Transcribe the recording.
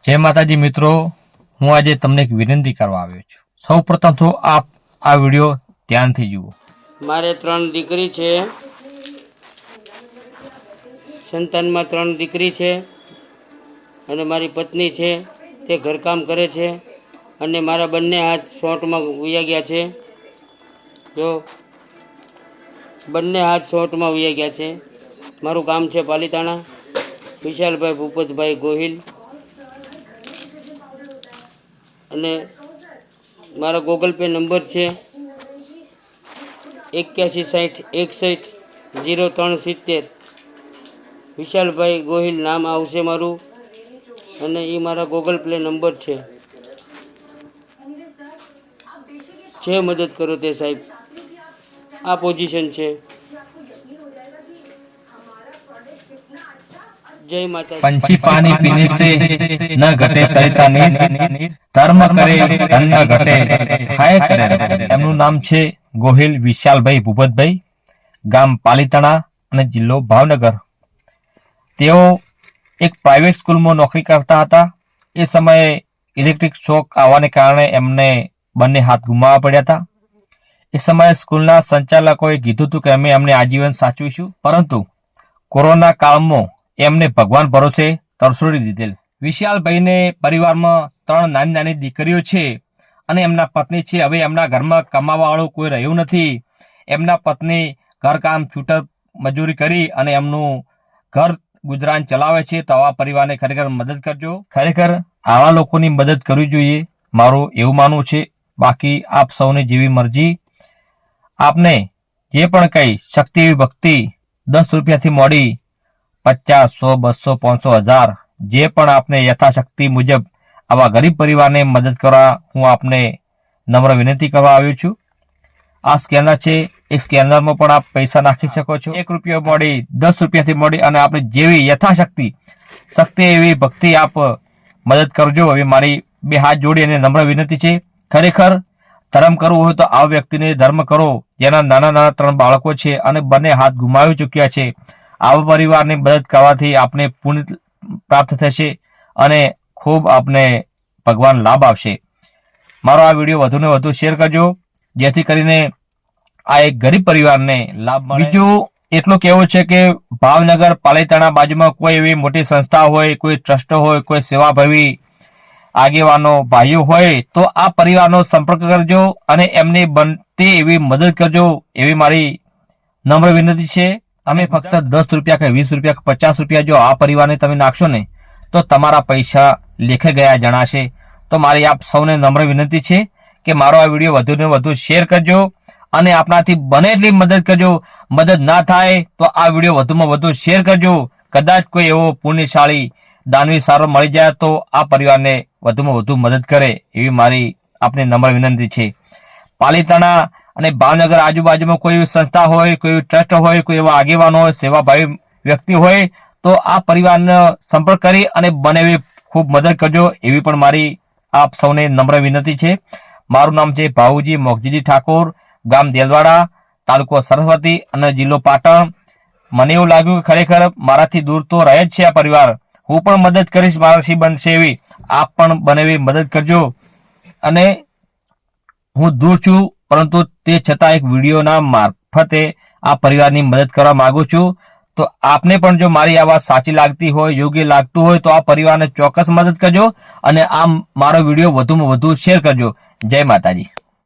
जय माताजी मित्रों, हूँ आज तमने एक विनंती करवा आव्यो छुं। सौ प्रथम तो आप आ विडियो ध्यान थी जुओ। मारे 3 दीकरी छे, संतान में 3 दीकरी छे अने मारी पत्नी छे ते घरकाम करे छे अने मारा बंने हाथ शॉर्ट में वया गया छे। जो बंने हाथ शॉर्ट में वया गया छे। मारू गाम छे पालीताणा। विशालभाई भूपतभाई गोहिल अने मारा गूगल पे नंबर छे 8160610370। विशालभाई गोहिल नाम आवशे मारू अने ई मारा गूगल पे नंबर छे। जे मदद करो ते साहेब, आ पोजीशन छे। जय माता। पंछी पानी पीने से न घटे सरिता नीर, धर्म करे धन न घटे सहाय करे। एमનું નામ છે ગોહિલ વિશાલભાઈ ભૂપતભાઈ, ગામ પાલીતાણા અને જિલ્લો ભાવનગર। તેઓ એક પ્રાઇવેટ સ્કૂલમાં નોકરી કરતા હતા। એ સમયે ઇલેક્ટ્રિક શોક આવવાને કારણે એમને બંને હાથ ગુમાવવા પડ્યા હતા। એ સમયે સ્કૂલના સંચાલકોએ કીધું હતું કે અમે એમને આજીવન સાચવીશું, પરંતુ કોરોના કાળમાં એમને ભગવાન ભરોસે તરસોડી દીધેલ। વિશાલભાઈને પરિવારમાં 3 નાની નાની દીકરીઓ છે અને એમના પત્ની છે। હવે એમના ઘરમાં કમાવાવાળું કોઈ રહ્યું નથી। એમના પત્ની ઘરકામ છૂટર મજૂરી કરી અને એમનું ઘર ગુજરાન ચલાવે છે। તો આવા પરિવારને ખરેખર મદદ કરજો। ખરેખર આવા લોકોની મદદ કરવી જોઈએ, મારું એવું માનવું છે। બાકી આપ સૌની જેવી મરજી। આપને જે પણ કઈ શક્તિ એવી ભક્તિ 10 રૂપિયાથી મોડી 50, 100, 200, 500, 1000 જે પણ આપને યથાશક્તિ મુજબ આવા ગરીબ પરિવારને મદદ કરવા હું આપને નમ્ર વિનંતી કરવા આવ્યો છું। આ સ્કેનર છે, એ સ્કેનરમાં પણ આપ પૈસા નાખી શકો છો। 1 રૂપિયો મોડી 10 રૂપિયાથી મોડી અને આપણે જેવી યથાશક્તિ એવી ભક્તિ આપ મદદ કરજો, એવી મારી 2 હાથ જોડી અને નમ્ર વિનંતી છે। ખરેખર ધર્મ કરવું હોય તો આ વ્યક્તિને ધર્મ કરો, જેના નાના નાના 3 બાળકો છે અને બંને હાથ ગુમાવી ચૂક્યા છે। આવા પરિવારની મદદ કરવાથી આપને પુણ્ય પ્રાપ્ત થશે અને ખૂબ આપને ભગવાન લાભ આપશે। મારો આ વિડીયો વધુને વધુ શેર કરજો, જેથી કરીને આ એક ગરીબ પરિવારને લાભ મળે। બીજું એટલું કહેવું છે કે ભાવનગર પાલીતાણા બાજુમાં કોઈ એવી મોટી સંસ્થા હોય, કોઈ ટ્રસ્ટ હોય, કોઈ સેવાભાવી આગેવાનો ભાઈઓ હોય તો આ પરિવારનો સંપર્ક કરજો અને એમને બનતી એવી મદદ કરજો, એવી મારી નમ્ર વિનંતી છે। અમે ફક્ત 10 રૂપિયા કે 20 રૂપિયા કે 50 રૂપિયા જો આ પરિવારને તમે નાખશો ને તો તમારા પૈસા લેખે ગયા જણાશે। તો મારી આપ સૌને નમ્ર વિનંતી છે કે મારો આ વિડીયો વધુને વધુ શેર કરજો અને આપણાથી બને એટલી મદદ કરજો। મદદ ના થાય તો આ વિડીયો વધુમાં વધુ શેર કરજો। કદાચ કોઈ એવો પુણ્યશાળી દાનવી સારો મળી જાય તો આ પરિવારને વધુમાં વધુ મદદ કરે, એવી મારી આપને નમ્ર વિનંતી છે। પાલીતાણા અને ભાવનગર આજુબાજુમાં કોઈ એવી સંસ્થા હોય, કોઈ ટ્રસ્ટ હોય, કોઈ એવા આગેવાનો હોય, સેવાભાવી વ્યક્તિ હોય તો આ પરિવારનો સંપર્ક કરી અને બને એવી ખૂબ મદદ કરજો, એવી પણ મારી આપ સૌને નમ્ર વિનંતી છે। મારું નામ છે ભાઉજી મોગજીજી ઠાકોર, ગામ દેલવાડા, તાલુકો સરસ્વતી અને જિલ્લો પાટણ। મને એવું લાગ્યું કે ખરેખર મારાથી દૂર તો રહે જ છે આ પરિવાર, હું પણ મદદ કરીશ મારાથી બનશે એવી, આપ પણ બને એવી મદદ કરજો। અને હું દૂર છું પરંતુ તે છતાં એક વિડીયોના મારફતે આ પરિવારની મદદ કરવા માંગુ છું। તો આપને પણ જો મારી આ વાત સાચી લાગતી હોય, યોગ્ય લાગતું હોય તો આ પરિવારને ચોક્કસ મદદ કરજો અને આ મારો વિડીયો વધુમાં વધુ શેર કરજો। જય માતાજી।